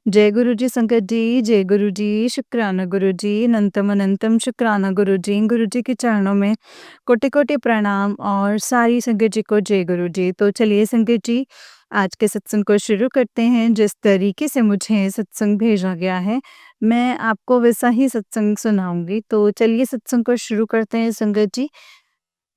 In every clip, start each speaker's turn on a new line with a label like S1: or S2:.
S1: जय गुरु जी संगत जी, जय गुरु जी, शुक्राना गुरु जी, अनंतम अनंतम शुक्राना गुरु जी के चरणों में कोटि-कोटि प्रणाम और सारी संगत जी को जय गुरु जी। तो चलिए संगत जी, आज के सत्संग को शुरू करते हैं। जिस तरीके से मुझे सत्संग भेजा गया है, मैं आपको वैसा ही सत्संग सुनाऊँगी। तो चलिए सत्संग को शुरू करते हैं संगत जी।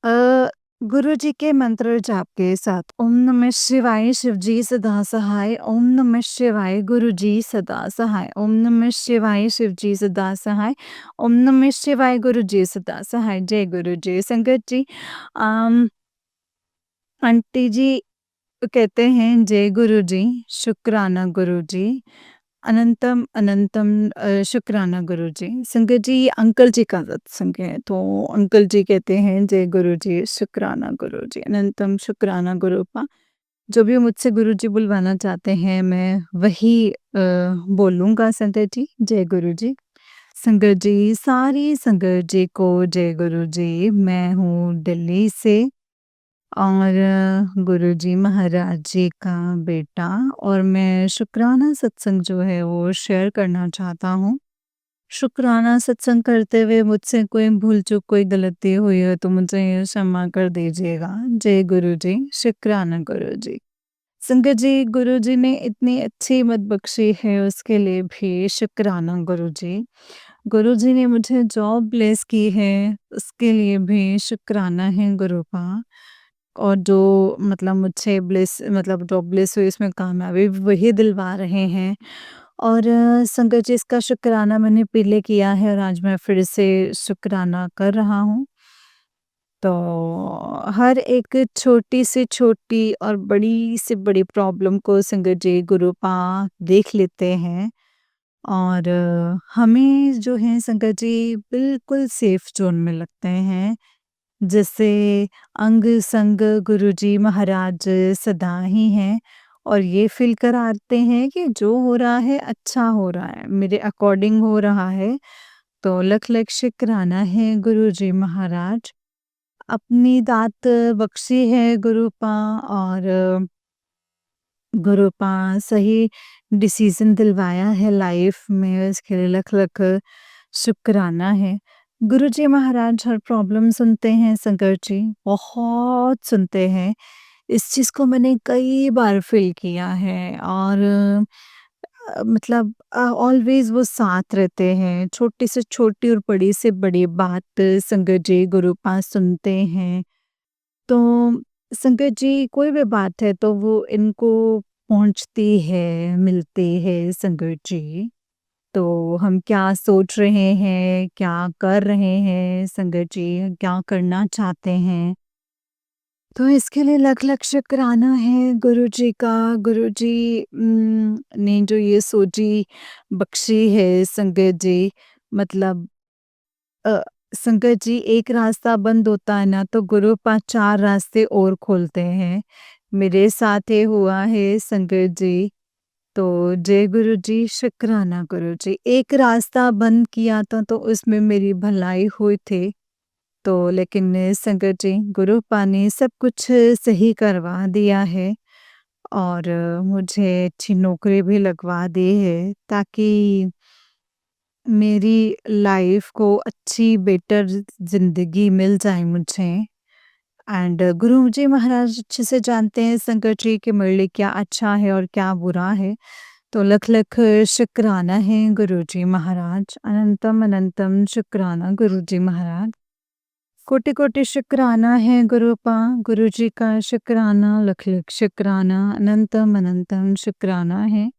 S1: अ, गुरुजी के मंत्र जाप के साथ ओम नमः शिवाय शिवजी सदा सहाय, ओम नमः शिवाय गुरुजी सदा सहाय, ओम नमः शिवाय शिवजी सदा सहाय, ओम नमः शिवाय गुरुजी सदा सहाय। जय गुरु जी संगत जी। अम आंटी जी कहते हैं जय गुरु जी, शुक्राना गुरु जी, अनंतम अनंतम शुक्राना गुरु जी। संगत जी ये अंकल जी का सत्संग है, तो अंकल जी कहते हैं जय गुरु जी, शुक्राना गुरु जी, अनंतम शुक्राना गुरुपा। जो भी मुझसे गुरु जी बुलवाना चाहते हैं मैं वही बोलूँगा संगत जी, जय गुरु जी। संगत जी, सारी संगत जी को जय गुरु जी। मैं हूँ दिल्ली से और गुरुजी महाराज जी का बेटा, और मैं शुक्राना सत्संग जो है वो शेयर करना चाहता हूँ। शुक्राना सत्संग करते हुए मुझसे कोई भूल चूक कोई गलती हुई है तो मुझे क्षमा कर दीजिएगा। जय गुरु जी, शुक्राना गुरु जी। संगत जी, गुरु जी ने इतनी अच्छी मत बख्शी है उसके लिए भी शुक्राना गुरु जी। गुरु जी ने मुझे जॉब ब्लेस की है उसके लिए भी शुक्राना है गुरु का। और जो मतलब मुझे ब्लेस मतलब जॉब ब्लेस हुई उसमें कामयाबी भी वही दिलवा रहे हैं। और संगत जी इसका शुक्राना मैंने पहले किया है और आज मैं फिर से शुक्राना कर रहा हूँ। तो हर एक छोटी से छोटी और बड़ी से बड़ी प्रॉब्लम को संगत जी गुरु पा देख लेते हैं। और हमें जो है संगत जी बिल्कुल सेफ ज़ोन में लगते हैं। जैसे अंग संग गुरुजी महाराज सदा ही हैं और ये फ़ील कराते हैं कि जो हो रहा है अच्छा हो रहा है, मेरे अकॉर्डिंग हो रहा है। तो लख-लख शुक्राना है गुरुजी महाराज। अपनी दात बख्शी है गुरुपा और गुरुपा सही डिसीज़न दिलवाया है लाइफ़ में, इसके लिए लख-लख शुक्राना है। गुरुजी महाराज हर प्रॉब्लम सुनते हैं संकट जी, बहुत सुनते हैं। इस चीज़ को मैंने कई बार फ़ील किया है और मतलब ऑलवेज़ वो साथ रहते हैं। छोटी से छोटी और बड़ी से बड़ी बात संगत जी गुरु पास सुनते हैं। तो संगत जी कोई भी बात है तो वो इनको पहुँचती है, मिलती है संगत जी। तो हम क्या सोच रहे हैं, क्या कर रहे हैं संगत जी, क्या करना चाहते हैं, तो इसके लिए लख-लख शुक्राना है गुरुजी का। गुरुजी ने जो ये सोची बख्शी है संगत जी, मतलब अ, संगत जी एक रास्ता बंद होता है ना तो गुरु 4 रास्ते और खोलते हैं। मेरे साथ ये हुआ है संगत जी। तो जय गुरु जी, शुक्राना गुरु जी। एक रास्ता बंद किया था तो उसमें मेरी भलाई हुई थी। तो लेकिन संगत जी गुरुपा ने सब कुछ सही करवा दिया है और मुझे अच्छी नौकरी भी लगवा दी है ताकि मेरी लाइफ को अच्छी बेटर ज़िंदगी मिल जाए मुझे। एंड गुरुजी महाराज अच्छे से जानते हैं संकट जी कि मेरे लिए क्या अच्छा है और क्या बुरा है। तो लख लख शुक्राना है गुरुजी महाराज, अनंतम अनंतम शुक्राना गुरुजी महाराज। कोटि कोटि शुक्राना है गुरुपा, गुरुजी का शुक्राना, लख लख शुक्राना, अनंतम अनंतम शुक्राना है।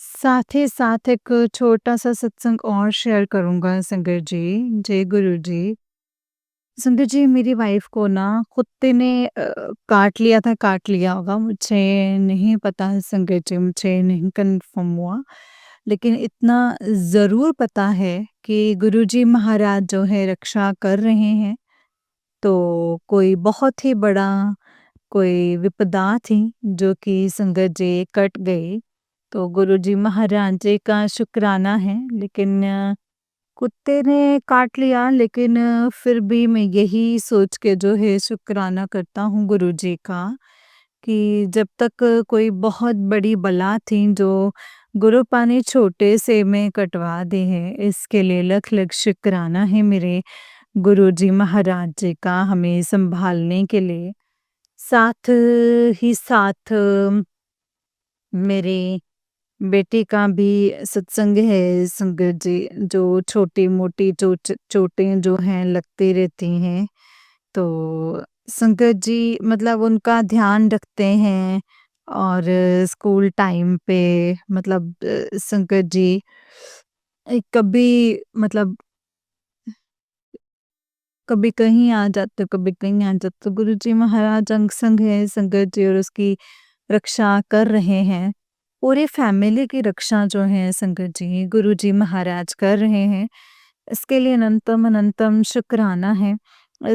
S1: साथ ही साथ एक छोटा सा सत्संग और शेयर करूंगा संगत जी। जय गुरु जी। संगत जी मेरी वाइफ को ना कुत्ते ने काट लिया होगा, मुझे नहीं पता संगत जी, मुझे नहीं कंफर्म हुआ, लेकिन इतना ज़रूर पता है कि गुरुजी महाराज जो है रक्षा कर रहे हैं। तो कोई बहुत ही बड़ा कोई विपदा थी जो कि संगत जी कट गई। तो गुरुजी महाराज जी का शुक्राना है, लेकिन कुत्ते ने काट लिया, लेकिन फिर भी मैं यही सोच के जो है शुक्राना करता हूँ गुरुजी का कि जब तक कोई बहुत बड़ी बला थी जो गुरुपा ने छोटे से में कटवा दी है, इसके लिए लख लख शुक्राना है मेरे गुरुजी महाराज जी का हमें संभालने के लिए। साथ ही साथ मेरे बेटे का भी सत्संग है संगत जी, जो छोटी-मोटी चोटें जो हैं लगती रहती हैं, तो संगत जी मतलब उनका ध्यान रखते हैं और स्कूल टाइम पे मतलब संगत जी कभी मतलब कभी कहीं आ जाते, कभी कहीं आ जाते, तो गुरुजी महाराज अंग संग है संगत जी और उसकी रक्षा कर रहे हैं। पूरी फैमिली की रक्षा जो है संगत जी गुरुजी महाराज कर रहे हैं। इसके लिए अनंतम अनंतम शुक्राना है।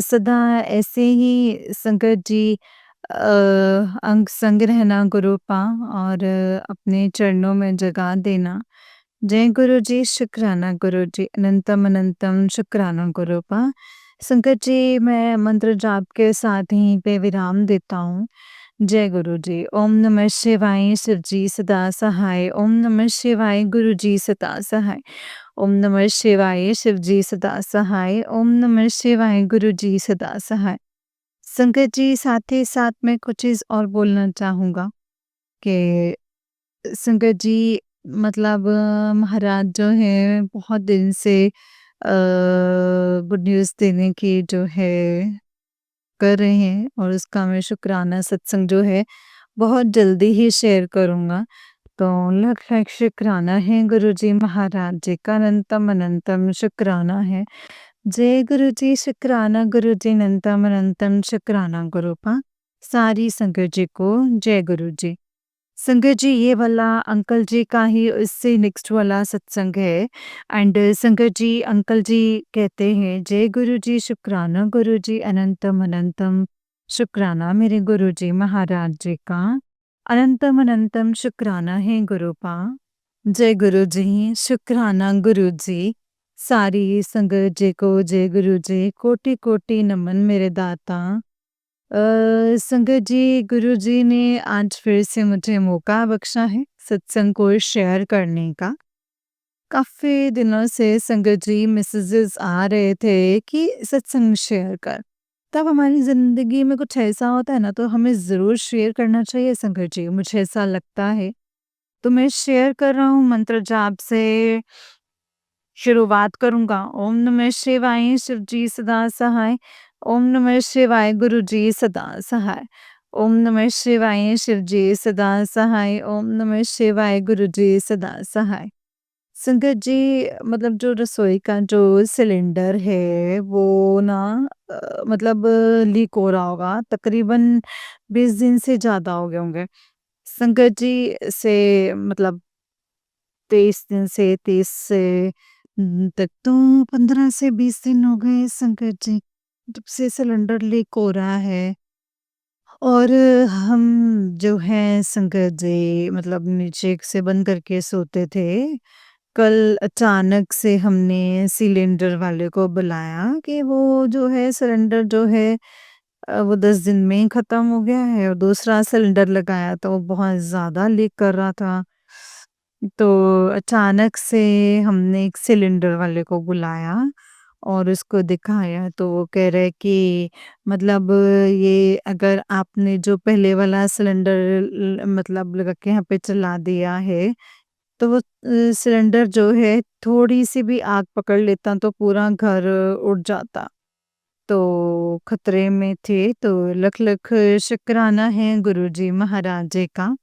S1: सदा ऐसे ही संगत जी अंग संग रहना गुरुपा और अपने चरणों में जगह देना। जय गुरु जी, शुक्राना गुरु जी, अनंतम अनंतम शुक्राना गुरुपा। संगत जी मैं मंत्र जाप के साथ ही पे विराम देता हूँ। जय गुरु जी। ओम नमः शिवाय शिव जी सदा सहाय। ओम नमः शिवाय गुरु जी सदा सहाय। ओम नमः शिवाय शिव जी सदा सहाय। ओम नमः शिवाय गुरु जी सदा सहाय। संगत जी साथ ही साथ मैं कुछ चीज़ और बोलना चाहूँगा कि संगत जी मतलब महाराज जो हैं बहुत दिन से गुड न्यूज़ देने की जो है कर रहे हैं और उसका मैं शुक्राना सत्संग जो है बहुत जल्दी ही शेयर करूँगा। तो लख लख शुक्राना है गुरुजी महाराज जी का, अनंतम अनंतम शुक्राना है। जय गुरुजी, शुक्राना गुरुजी, अनंतम अनंतम शुक्राना गुरुपा। सारी संगत जी को जय गुरुजी। संगत जी ये वाला अंकल जी का ही इससे नेक्स्ट वाला सत्संग है एंड संगत जी अंकल जी कहते हैं जय गुरु जी, शुक्राना गुरु जी, अनंतम अनंतम शुक्राना मेरे गुरु जी महाराज जी का। अनंतम अनंतम शुक्राना है गुरुपा। जय गुरु जी, शुक्राना गुरु जी। सारी संगत जी को जय गुरु जी, कोटि कोटि नमन मेरे दाता। संगत जी गुरुजी ने आज फिर से मुझे मौका बख्शा है सत्संग को शेयर करने का। काफ़ी दिनों से संगत जी मैसेजेस आ रहे थे कि सत्संग शेयर कर। तब हमारी ज़िंदगी में कुछ ऐसा होता है ना तो हमें ज़रूर शेयर करना चाहिए संगत जी, मुझे ऐसा लगता है। तो मैं शेयर कर रहा हूँ मंत्र जाप से शुरुआत करूँगा। ओम नमः शिवाय शिव जी सदा सहाय। ओम नमः शिवाय गुरु जी सदा सहाय। ओम नमः शिवाय शिव जी सदा सहाय। ओम नमः शिवाय गुरु जी सदा सहाय। संगत जी मतलब जो रसोई का जो सिलेंडर है वो ना मतलब लीक हो रहा होगा तकरीबन 20 दिन से ज़्यादा हो गए होंगे। संगत जी से मतलब 23 से तक तो 15 से 20 दिन हो गए संकट जी, जब से सिलेंडर लीक हो रहा है और हम जो हैं संकट जी मतलब नीचे से बंद करके सोते थे। कल अचानक से हमने सिलेंडर वाले को बुलाया कि वो जो है सिलेंडर जो है वो 10 दिन में ही ख़त्म हो गया है और दूसरा सिलेंडर लगाया तो वो बहुत ज़्यादा लीक कर रहा था। तो अचानक से हमने एक सिलेंडर वाले को बुलाया और उसको दिखाया तो वो कह रहे कि मतलब ये अगर आपने जो पहले वाला सिलेंडर मतलब लगा के यहाँ पे चला दिया है तो वो सिलेंडर जो है थोड़ी सी भी आग पकड़ लेता तो पूरा घर उड़ जाता। तो खतरे में थे तो लख लख शुक्राना है गुरुजी महाराज जी का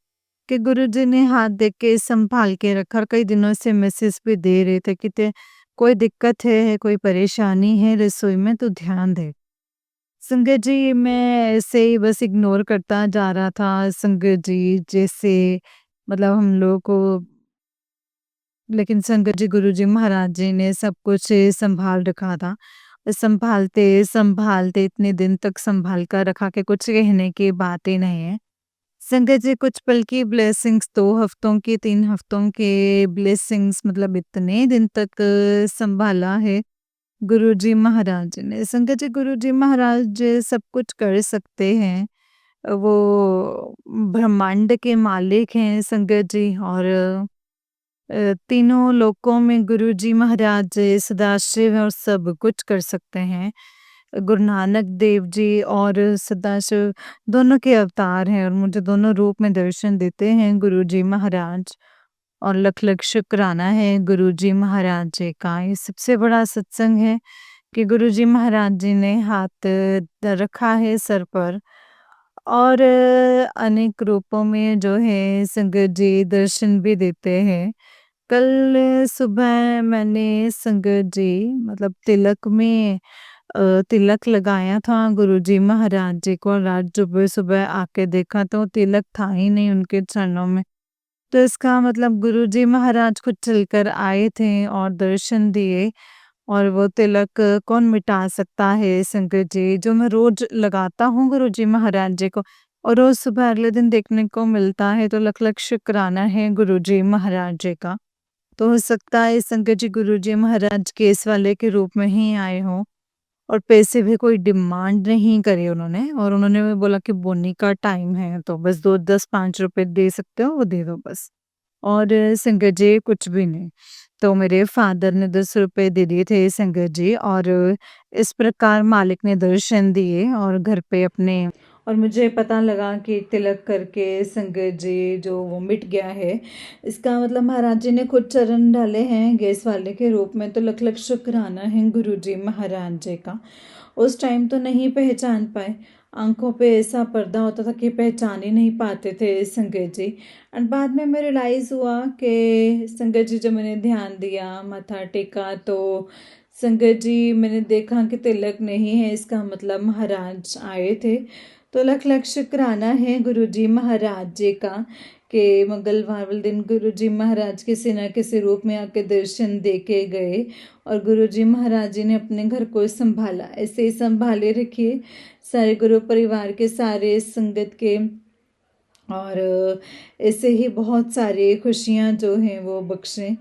S1: कि गुरुजी ने हाथ दे के संभाल के रखा और कई दिनों से मैसेज भी दे रहे थे कि कोई दिक्कत है कोई परेशानी है रसोई में तो ध्यान दे। संगत जी मैं ऐसे ही बस इग्नोर करता जा रहा था संगत जी जैसे मतलब हम लोग को लेकिन संगत जी गुरुजी महाराज जी ने सब कुछ संभाल रखा था। संभालते संभालते इतने दिन तक संभाल कर रखा कि कुछ कहने की बात ही नहीं है। संगत जी कुछ पल की ब्लेसिंग्स 2 हफ्तों की 3 हफ्तों के ब्लेसिंग्स मतलब इतने दिन तक संभाला है गुरुजी महाराज जी ने। संगत जी गुरुजी महाराज जी सब कुछ कर सकते हैं। वो ब्रह्मांड के मालिक हैं संगत जी और तीनों लोकों में गुरुजी महाराज सदाशिव और सब कुछ कर सकते हैं। गुरु नानक देव जी और सदाशिव दोनों के अवतार हैं और मुझे दोनों रूप में दर्शन देते हैं गुरुजी महाराज। और लख-लख शुक्राना है गुरुजी महाराज जी का। ये सबसे बड़ा सत्संग है कि गुरुजी महाराज जी ने हाथ रखा है सर पर और अनेक रूपों में जो है संगत जी दर्शन भी देते हैं। कल सुबह मैंने संगत जी मतलब तिलक में तिलक लगाया था गुरुजी महाराज जी को और आज सुबह-सुबह आके देखा तो तिलक था ही नहीं उनके चरणों में। तो इसका मतलब गुरुजी महाराज खुद चलकर आए थे और दर्शन दिए और वो तिलक कौन मिटा सकता है संगत जी, जो मैं रोज़ लगाता हूँ गुरुजी महाराज जी को और रोज़ सुबह अगले दिन देखने को मिलता है, तो लख-लख शुक्राना है गुरुजी महाराज जी का। तो हो सकता है संगत जी गुरुजी महाराज केस वाले के रूप में ही आए हों और पैसे भी कोई डिमांड नहीं करे उन्होंने और उन्होंने बोला कि बोनी का टाइम है तो बस 2 10-5 रुपए दे सकते हो वो दे दो बस। और संगत जी कुछ भी नहीं। तो मेरे फादर ने 10 रुपए दे दिए थे संगत जी और इस प्रकार मालिक ने दर्शन दिए और घर पे अपने और मुझे पता लगा कि तिलक करके संगत जी जो वो मिट गया है। इसका मतलब महाराज जी ने खुद चरण डाले हैं गैस वाले के रूप में, तो लख-लख शुक्राना है गुरुजी महाराज जी का। उस टाइम तो नहीं पहचान पाए, आँखों पे ऐसा पर्दा होता था कि पहचान ही नहीं पाते थे संगत जी। एंड बाद में मैं रियलाइज़ हुआ कि संगत जी जब मैंने ध्यान दिया, माथा टेका तो संगत जी मैंने देखा कि तिलक नहीं है, इसका मतलब महाराज आए थे। तो लख-लख शुक्राना है गुरुजी महाराज जी का कि मंगलवार वाले दिन गुरुजी महाराज किसी न किसी रूप में आके दर्शन दे के गए और गुरुजी महाराज जी ने अपने घर को संभाला। ऐसे ही संभाले रखिए सारे गुरु परिवार के सारे संगत के और ऐसे ही बहुत सारी खुशियाँ जो हैं वो बख्शें।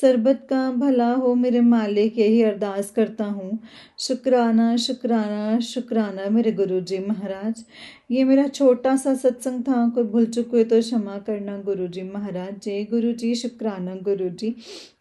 S1: सरबत का भला हो मेरे मालिक यही अरदास करता हूँ। शुक्राना शुक्राना शुक्राना मेरे गुरुजी महाराज। ये मेरा छोटा सा सत्संग था, कोई भूल चुक हुए तो क्षमा करना गुरुजी महाराज। जय गुरुजी शुक्राना गुरुजी,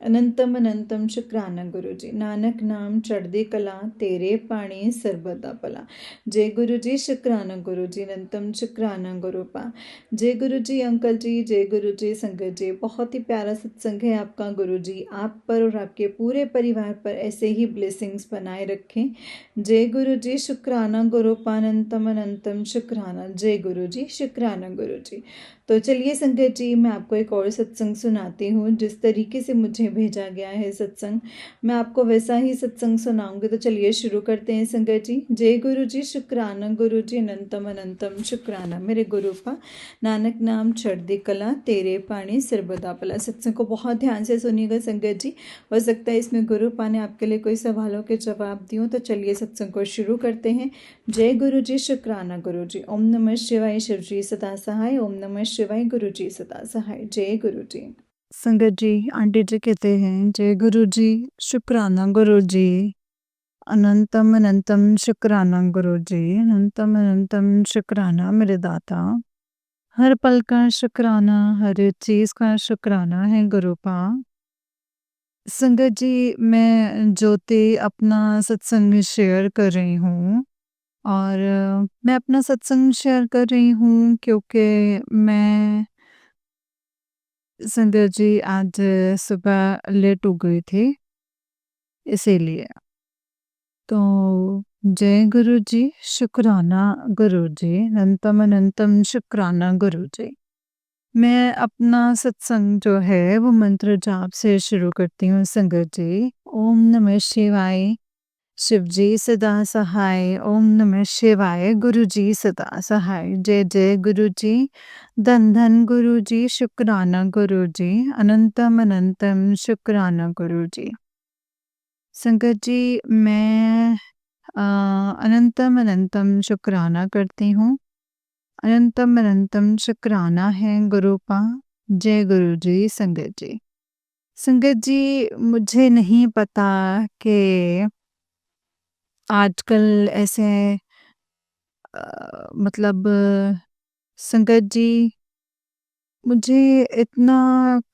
S1: अनंतम अनंतम शुक्राना गुरुजी। नानक नाम चढ़दी कला तेरे पानी सरबता भला। जय गुरुजी शुक्राना गुरुजी, अनंतम शुक्राना गुरुपा। जय गुरु जी अंकल जी, जय गुरु जी संगत जी। बहुत ही प्यारा सत्संग है आपका गुरुजी, आप पर और आपके पूरे परिवार पर ऐसे ही ब्लेसिंग्स बनाए रखें। जय गुरु जी शुक्राना गुरुपानंतम अनंतम शुक्राना। जय गुरु जी शुक्राना गुरु जी। तो चलिए संगत जी मैं आपको एक और सत्संग सुनाती हूँ। जिस तरीके से मुझे भेजा गया है सत्संग, मैं आपको वैसा ही सत्संग सुनाऊंगी। तो चलिए शुरू करते हैं संगत जी। जय गुरु जी शुक्राना गुरु जी, अनंतम अनंतम शुक्राना मेरे गुरुपा। नानक नाम चढ़दी कला तेरे पानी सरबदा भला। सत्संग को बहुत ध्यान से सुनिएगा संगत जी, हो सकता है इसमें गुरुपा ने आपके लिए कोई सवालों के जवाब दियो। तो चलिए सत्संग को शुरू करते हैं। जय गुरु जी शुक्राना गुरु जी। ओम नमः शिवाय शिव जी सदा सहाय, ओम नमः शिवाय गुरु जी सदा सहाय। जय गुरु जी। संगत जी आंटी जी कहते हैं जय गुरु जी शुक्राना गुरु जी, अनंतम अनंतम शुक्राना गुरु जी, अनंतम अनंतम शुक्राना मेरे दाता। हर पल का शुक्राना, हर चीज़ का शुक्राना है गुरुपा। संगत जी मैं ज्योति अपना सत्संग शेयर कर रही हूँ और मैं अपना सत्संग शेयर कर रही हूँ क्योंकि मैं संगत जी आज सुबह लेट हो गई थी इसीलिए। तो जय गुरु जी शुक्राना गुरु जी, अनंतम अनंतम शुक्राना गुरु जी। मैं अपना सत्संग जो है वो मंत्र जाप से शुरू करती हूँ संगत जी। ओम नमः शिवाय, शिव जी सदा सहाय। ओम नमः शिवाय, गुरु जी सदा सहाय। जय जय गुरु जी, धन धन गुरु जी, शुक्राना गुरु जी, अनंतम अनंतम शुक्राना गुरु जी। संगत जी मैं अनंतम अनंतम शुक्राना करती हूँ। अनंतम अनंतम शुक्राना है गुरुपा। जय गुरु जी संगत जी। संगत जी मुझे नहीं पता कि आजकल ऐसे मतलब संगत जी मुझे इतना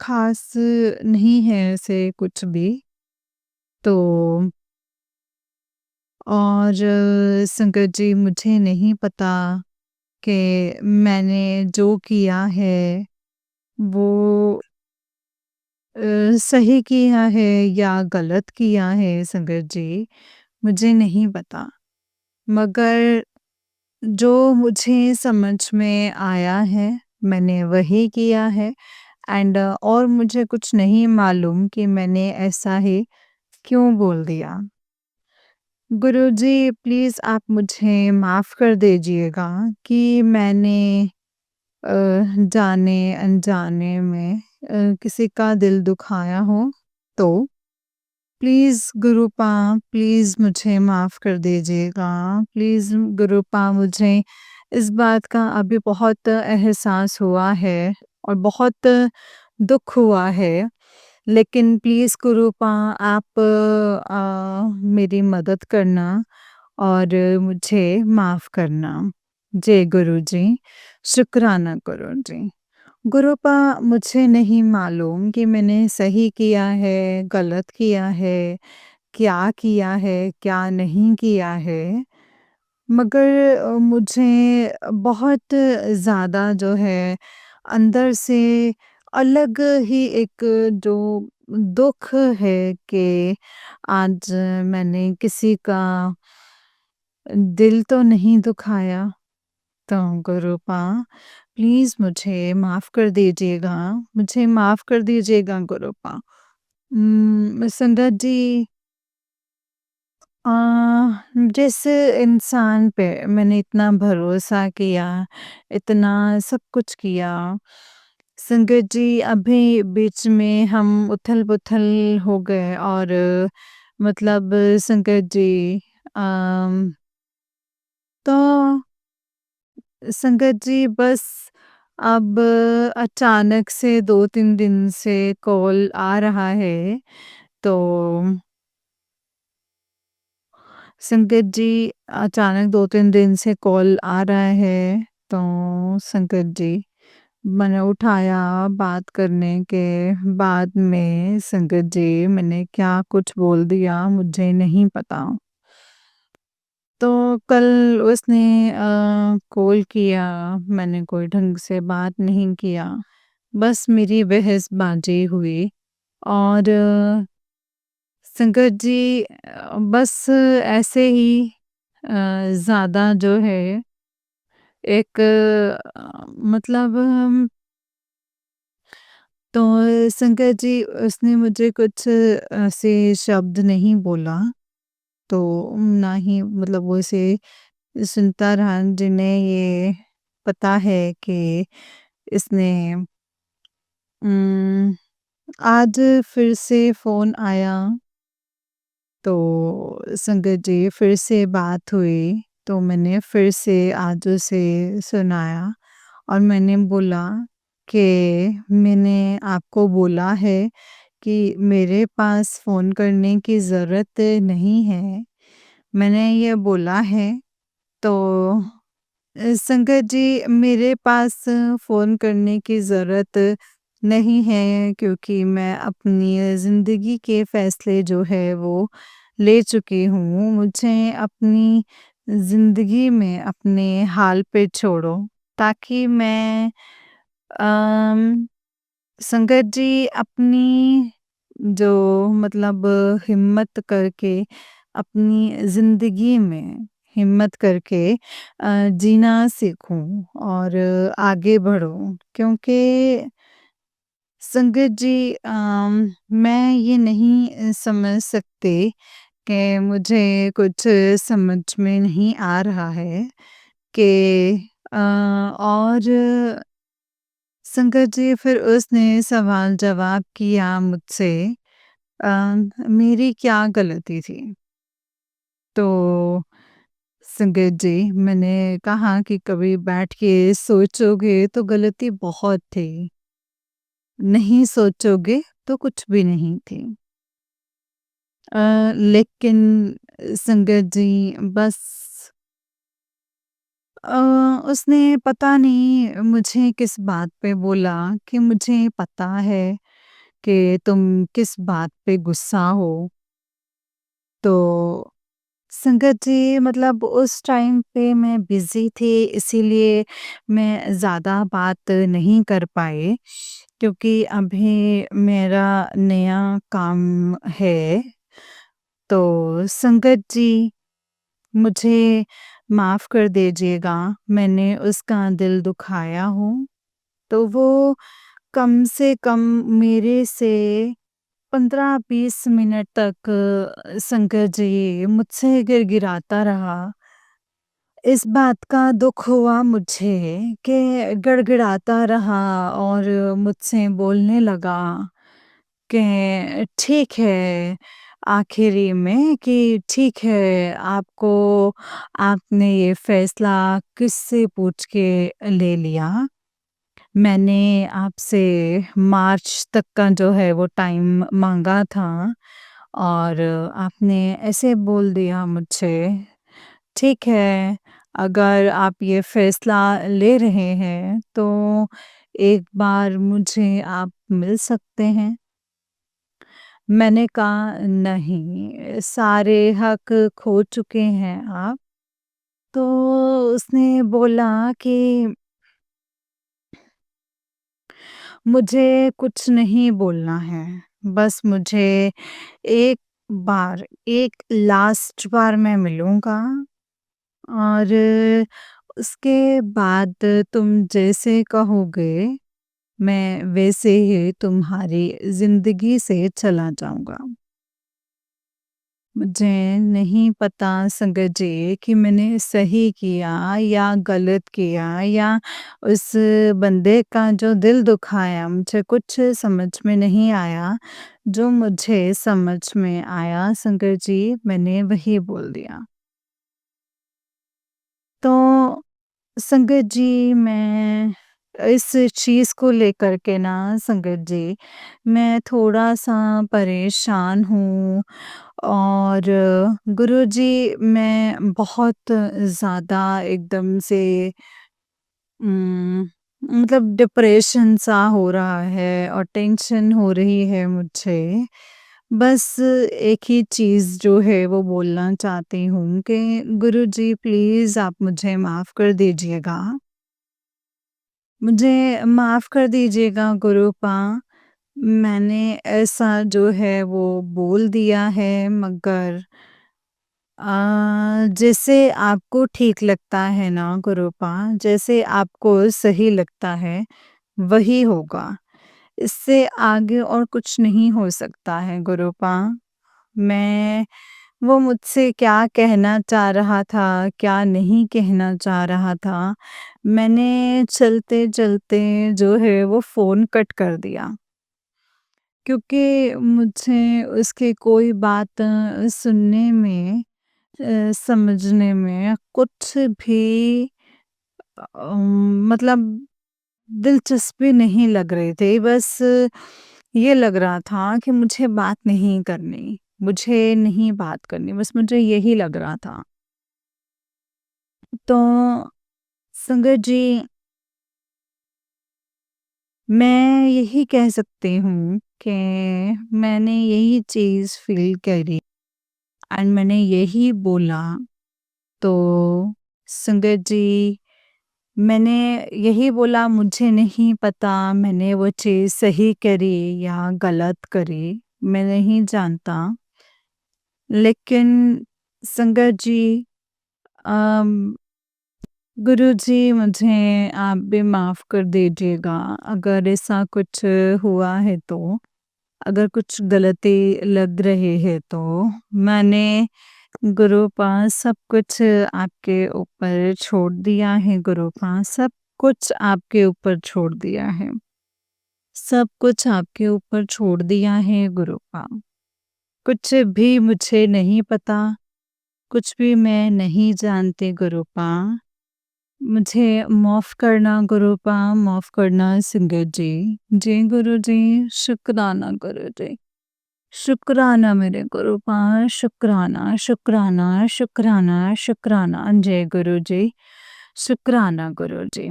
S1: ख़ास नहीं है ऐसे कुछ भी। तो और संगत जी मुझे नहीं पता कि मैंने जो किया है वो सही किया है या गलत किया है संगत जी, मुझे नहीं पता। मगर जो मुझे समझ में आया है, मैंने वही किया है एंड और मुझे कुछ नहीं मालूम कि मैंने ऐसा ही क्यों बोल दिया। गुरुजी प्लीज़ आप मुझे माफ़ कर दीजिएगा कि मैंने अ, जाने-अनजाने में किसी का दिल दुखाया हो तो। प्लीज़ गुरुपा प्लीज़ मुझे माफ़ कर दीजिएगा। प्लीज़ गुरुपा मुझे इस बात का अभी बहुत एहसास हुआ है और बहुत दुःख हुआ है। लेकिन प्लीज़ गुरुपा आप मेरी मदद करना और मुझे माफ़ करना। जय गुरुजी, शुक्राना गुरुजी। गुरुपा मुझे नहीं मालूम कि मैंने सही किया है, गलत किया है, क्या किया है, क्या नहीं किया है। मगर मुझे बहुत ज़्यादा जो है अंदर से अलग ही एक जो दुःख है कि आज मैंने किसी का दिल तो नहीं दुखाया। तो गुरुपा प्लीज़ मुझे माफ़ कर दीजिएगा, मुझे माफ़ कर दीजिएगा गुरुपा। संगत जी अ, जिस इंसान पे मैंने इतना भरोसा किया, इतना सब कुछ किया, संगत जी अभी बीच में हम उथल-पुथल हो गए और मतलब संगत जी अम, तो संगत जी बस अब अचानक से 2-3 दिन से कॉल आ रहा है, तो संगत जी अचानक 2-3 दिन से कॉल आ रहा है, तो संगत जी मैंने उठाया बात करने के बाद में संगत जी मैंने क्या कुछ बोल दिया मुझे नहीं पता। तो कल उसने कॉल किया, मैंने कोई ढंग से बात नहीं किया, बस मेरी बहसबाजी हुई और संगत जी बस ऐसे ही ज़्यादा जो है एक मतलब तो संगत जी उसने मुझे कुछ ऐसे शब्द नहीं बोला, तो ना ही मतलब वो ऐसे सुनता रहा जिन्हें ये पता है कि इसने उम, आज फिर से फ़ोन आया, तो संगत जी फिर से बात हुई, तो मैंने फिर से आज उसे सुनाया और मैंने बोला कि मैंने आपको बोला है कि मेरे पास फ़ोन करने की ज़रूरत नहीं है। मैंने ये बोला है तो संगत जी मेरे पास फ़ोन करने की ज़रूरत नहीं है क्योंकि मैं अपनी ज़िंदगी के फ़ैसले जो है वो ले चुकी हूँ। मुझे अपनी ज़िंदगी में अपने हाल पे छोड़ो ताकि मैं अम, संगत जी अपनी जो मतलब हिम्मत करके अपनी ज़िंदगी में हिम्मत करके जीना सीखूं और आगे बढ़ूं क्योंकि संगत जी मैं ये नहीं समझ सकती कि मुझे कुछ समझ में नहीं आ रहा है कि और संगत जी फिर उसने सवाल जवाब किया मुझसे अ, मेरी क्या गलती थी? तो संगत जी मैंने कहा कि कभी बैठ के सोचोगे तो गलती बहुत थी, नहीं सोचोगे तो कुछ भी नहीं थी। लेकिन संगत जी बस अ, उसने पता नहीं मुझे किस बात पे बोला कि मुझे पता है कि तुम किस बात पे गुस्सा हो। तो संगत जी मतलब उस टाइम पे मैं बिज़ी थी इसीलिए मैं ज़्यादा बात नहीं कर पाई क्योंकि अभी मेरा नया काम है। तो संगत जी मुझे माफ़ कर दीजिएगा, मैंने उसका दिल दुखाया हो, तो वो कम से कम मेरे से 15-20 मिनट तक शंकर जी मुझसे गिड़गिड़ाता रहा। इस बात का दुःख हुआ मुझे कि गिड़गिड़ाता रहा और मुझसे बोलने लगा कि ठीक है, आखिरी में कि ठीक है, आपने ये फ़ैसला किससे पूछ के ले लिया? मैंने आपसे मार्च तक का जो है वो टाइम माँगा था और आपने ऐसे बोल दिया मुझसे। ठीक है, अगर आप ये फ़ैसला ले रहे हैं तो एक बार मुझे आप मिल सकते हैं? मैंने कहा नहीं, सारे हक खो चुके हैं आप। तो उसने बोला कि मुझे कुछ नहीं बोलना है, बस मुझे एक एक लास्ट बार मैं मिलूँगा और उसके बाद तुम जैसे कहोगे, मैं वैसे ही तुम्हारी ज़िंदगी से चला जाऊँगा। मुझे नहीं पता संगत जी कि मैंने सही किया या गलत किया या उस बंदे का जो दिल दुखाया मुझे कुछ समझ में नहीं आया। जो मुझे समझ में आया संगत जी मैंने वही बोल दिया। तो संगत जी मैं इस चीज़ को लेकर के ना संगत जी मैं थोड़ा-सा परेशान हूँ और गुरुजी मैं बहुत ज़्यादा एकदम से उम, मतलब डिप्रेशन सा हो रहा है और टेंशन हो रही है मुझे। बस एक ही चीज़ जो है वो बोलना चाहती हूँ कि गुरुजी प्लीज़ आप मुझे माफ़ कर दीजिएगा। मुझे माफ़ कर दीजिएगा गुरुपा, मैंने ऐसा जो है वो बोल दिया है मगर जैसे आपको ठीक लगता है ना गुरुपा, जैसे आपको सही लगता है, वही होगा। इससे आगे और कुछ नहीं हो सकता है गुरुपा। मैं वो मुझसे क्या कहना चाह रहा था, क्या नहीं कहना चाह रहा था, मैंने चलते-चलते जो है वो फ़ोन कट कर दिया। क्योंकि मुझे उसकी कोई बात सुनने में समझने में कुछ भी मतलब दिलचस्पी नहीं लग रही थी। बस ये लग रहा था कि मुझे बात नहीं करनी, मुझे नहीं बात करनी, बस मुझे यही लग रहा था। तो संगत जी मैं यही कह सकती हूँ कि मैंने यही चीज़ फ़ील करी एंड मैंने यही बोला। तो संगत जी मैंने यही बोला मुझे नहीं पता मैंने वो चीज़ सही करी या गलत करी, मैं नहीं जानता। लेकिन संगत जी अम, गुरुजी मुझे आप भी माफ़ कर दीजिएगा अगर ऐसा कुछ हुआ है तो। अगर कुछ गलती लग रही है तो मैंने गुरु पास सब कुछ आपके ऊपर छोड़ दिया है गुरु पास सब कुछ आपके ऊपर छोड़ दिया है। सब कुछ आपके ऊपर छोड़ दिया है गुरु पास। कुछ भी मुझे नहीं पता, कुछ भी मैं नहीं जानती गुरु पास। मुझे माफ़ करना गुरु पास, माफ़ करना संगत जी। जी गुरु जी, शुक्राना गुरु जी। शुक्राना मेरे गुरुपाल शुक्राना शुक्राना शुक्राना शुक्राना जय गुरु जी शुक्राना गुरुजी।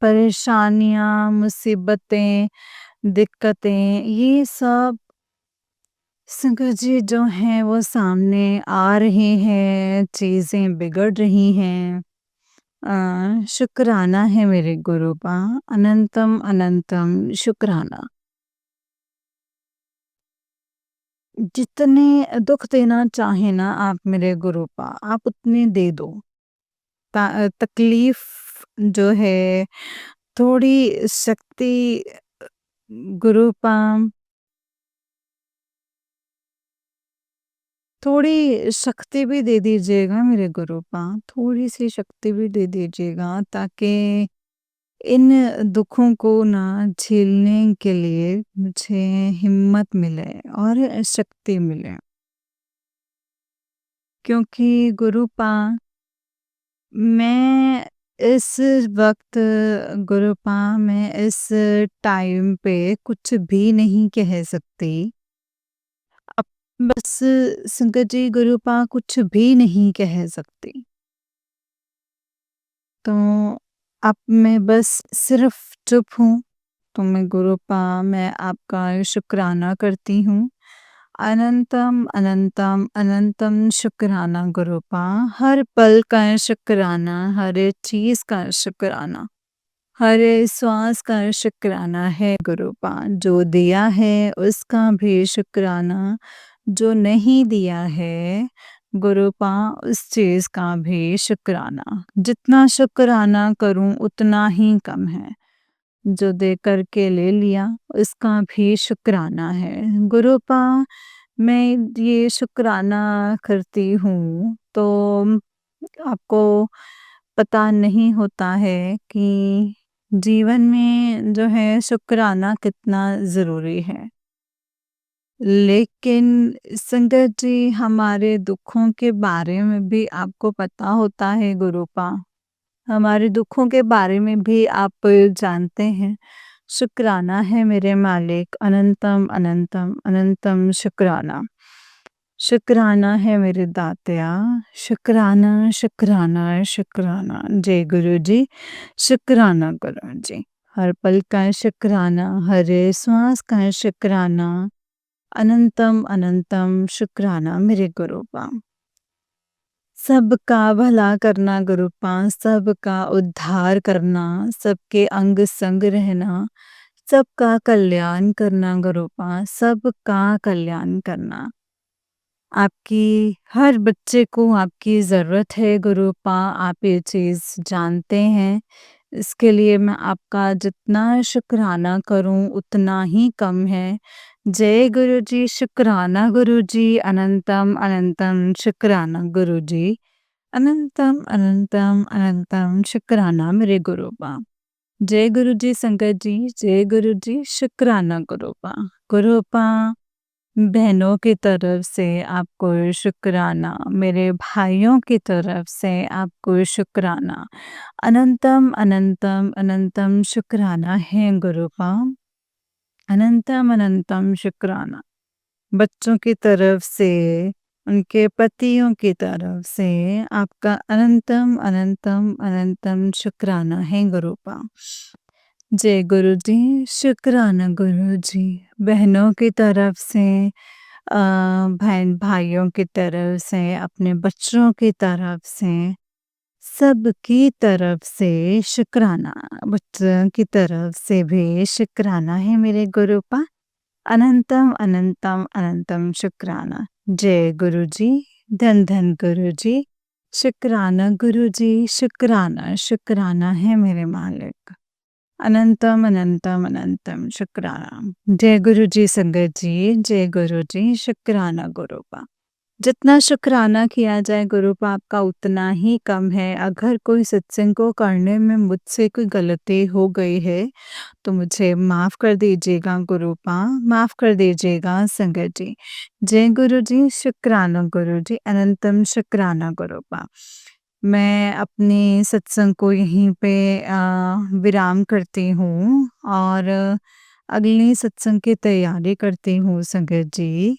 S1: परेशानियाँ, मुसीबतें, दिक्कतें ये सब संकट जी जो हैं वो सामने आ रहे हैं, चीज़ें बिगड़ रही हैं। शुक्राना है मेरे गुरूपा, अनंतम अनंतम शुक्राना। जितने दुःख देना चाहें ना आप मेरे गुरूपा, आप उतने दे दो। तकलीफ़ जो है, थोड़ी शक्ति गुरूपा थोड़ी शक्ति भी दे दीजिएगा मेरे गुरूपा, थोड़ी-सी शक्ति भी दे दीजिएगा ताकि इन दुखों को ना झेलने के लिए मुझे हिम्मत मिले और शक्ति मिले। क्योंकि गुरूपा मैं इस वक़्त गुरूपा मैं इस टाइम पे कुछ भी नहीं कह सकती। अब बस संकट जी गुरूपा कुछ भी नहीं कह सकती। तो अब मैं बस सिर्फ़ चुप हूँ, तो मैं गुरूपा मैं आपका शुक्राना करती हूँ। अनंतम, अनंतम, अनंतम शुक्राना गुरूपा, हर पल का शुक्राना, हर एक चीज़ का शुक्राना, हर एक श्वास का शुक्राना है गुरूपा। जो दिया है उसका भी शुक्राना, जो नहीं दिया है गुरूपा उस चीज़ का भी शुक्राना। जितना शुक्राना करूँ उतना ही कम है। जो दे कर के ले लिया उसका भी शुक्राना है। गुरूपा मैं ये शुक्राना करती हूँ तो आपको पता नहीं होता है कि जीवन में जो है शुक्राना कितना ज़रूरी है। लेकिन संगत जी हमारे दुखों के बारे में भी आपको पता होता है गुरूपा। हमारे दुखों के बारे में भी आप जानते हैं। शुक्राना है मेरे मालिक, अनंतम अनंतम अनंतम शुक्राना। शुक्राना है मेरे दातिया, शुक्राना शुक्राना शुक्राना। जय गुरु जी, शुक्राना गुरु जी। हर पल का शुक्राना, हर श्वास का शुक्राना, अनंतम अनंतम शुक्राना मेरे गुरूपा। सबका भला करना गुरूपा, सबका उद्धार करना, सबके अंग संग रहना, सबका कल्याण करना गुरूपा, सबका कल्याण करना। आपकी हर बच्चे को आपकी ज़रूरत है गुरूपा, आप ये चीज़ जानते हैं। इसके लिए मैं आपका जितना शुक्राना करूँ उतना ही कम है। जय गुरु जी, शुक्राना गुरु जी, अनंतम अनंतम शुक्राना गुरु जी। अनंतम अनंतम अनंतम शुक्राना मेरे गुरूपा। जय गुरु जी संगत जी, जय गुरु जी, शुक्राना गुरूपा। गुरूपा बहनों की तरफ से आपको शुक्राना, मेरे भाइयों की तरफ से आपको शुक्राना। अनंतम अनंतम अनंतम शुक्राना है गुरूपा। अनंतम अनंतम शुक्राना। बच्चों की तरफ से, उनके पतियों की तरफ से आपका अनंतम अनंतम अनंतम शुक्राना है गुरूपा। जय गुरु जी, शुक्राना गुरु जी। बहनों की तरफ से बहन भाइयों की तरफ से, अपने बच्चों की तरफ से, सबकी तरफ से शुक्राना। बच्चों की तरफ से भी शुक्राना है मेरे गुरूपा। अनंतम अनंतम अनंतम शुक्राना। जय गुरु जी, धन धन गुरु जी, शुक्राना गुरु जी, शुक्राना शुक्राना है मेरे मालिक। अनंतम अनंतम अनंतम शुक्राना। जय गुरु जी संगत जी, जय गुरु जी, शुक्राना गुरूपा। जितना शुक्राना किया जाए गुरूपा आपका उतना ही कम है। अगर कोई सत्संग को करने में मुझसे कोई गलती हो गई है तो मुझे माफ़ कर दीजिएगा गुरूपा, माफ़ कर दीजिएगा संगत जी। जय गुरु जी, शुक्राना गुरु जी, अनंतम शुक्राना गुरूपा। मैं अपने सत्संग को यहीं पे विराम करती हूँ और अगले सत्संग की तैयारी करती हूँ संगत जी।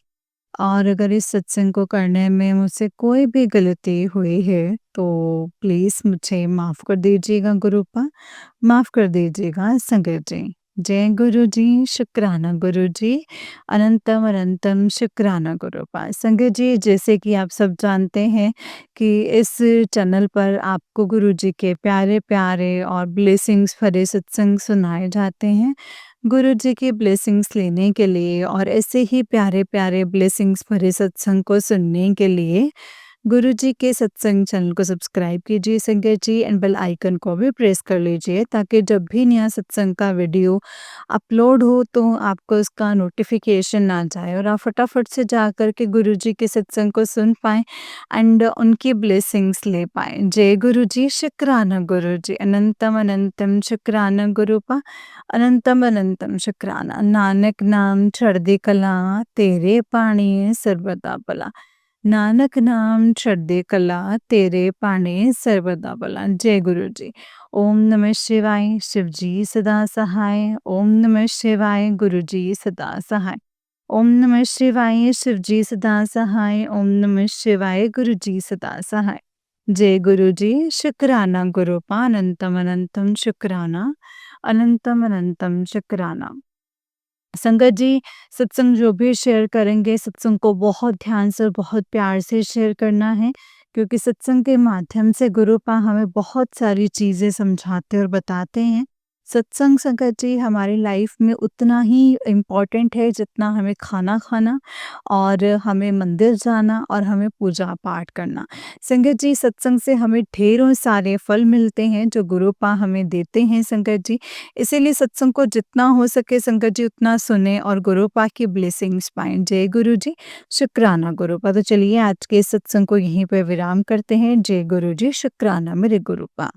S1: और अगर इस सत्संग को करने में मुझसे कोई भी गलती हुई है, तो प्लीज़ मुझे माफ़ कर दीजिएगा गुरुपा, माफ़ कर दीजिएगा संगत जी। जय गुरु जी, शुक्राना गुरु जी, अनंतम अनंतम शुक्राना गुरुपा। संगत जी, जैसे कि आप सब जानते हैं कि इस चैनल पर आपको गुरु जी के प्यारे-प्यारे और ब्लेसिंग्स भरे सत्संग सुनाए जाते हैं। गुरु जी की ब्लेसिंग्स लेने के लिए और ऐसे ही प्यारे-प्यारे ब्लेसिंग्स भरे सत्संग को सुनने के लिए गुरु जी के सत्संग चैनल को सब्सक्राइब कीजिए संगत जी एंड बेल आइकन को भी प्रेस कर लीजिए ताकि जब भी नया सत्संग का वीडियो अपलोड हो तो आपको उसका नोटिफिकेशन आ जाए और आप फटाफट से जा कर के गुरु जी के सत्संग को सुन पाएँ एंड उनकी ब्लेसिंग्स ले पाएँ। जय गुरु जी, शुक्राना गुरु जी, अनंतम अनंतम शुक्राना गुरुपा, अनंतम अनंतम शुक्राना। नानक नाम चढ़दी कला, तेरे पाणी सर्वदा भला। नानक नाम चढ़दी कला, तेरे पाणी सर्वदा भला। जय गुरु जी। ओम नमः शिवाय, शिव जी सदा सहाय। ओम नमः शिवाय, गुरु जी सदा सहाय। ओम नमः शिवाय, शिव जी सदा सहाय। ओम नमः शिवाय, गुरु जी सदा सहाय। जय गुरु जी, शुक्राना गुरुपा, अनंतम अनंतम शुक्राना, अनंतम अनंतम शुक्राना। संगत जी, सत्संग जो भी शेयर करेंगे, सत्संग को बहुत ध्यान से और बहुत प्यार से शेयर करना है, क्योंकि सत्संग के माध्यम से गुरुपा हमें बहुत सारी चीज़ें समझाते और बताते हैं। सत्संग संगत जी हमारी लाइफ में उतना ही इम्पोर्टेंट है जितना हमें खाना खाना और हमें मंदिर जाना और हमें पूजा-पाठ करना। संगत जी, सत्संग से हमें ढेरों सारे फल मिलते हैं जो गुरुपा हमें देते हैं संगत जी। इसीलिए सत्संग को जितना हो सके संगत जी उतना सुने और गुरुपा की ब्लेसिंग्स पाएँ। जय गुरु जी, शुक्राना गुरुपा। तो चलिए आज के इस सत्संग को यहीं पे विराम करते हैं। जय गुरु जी, शुक्राना मेरे गुरुपा।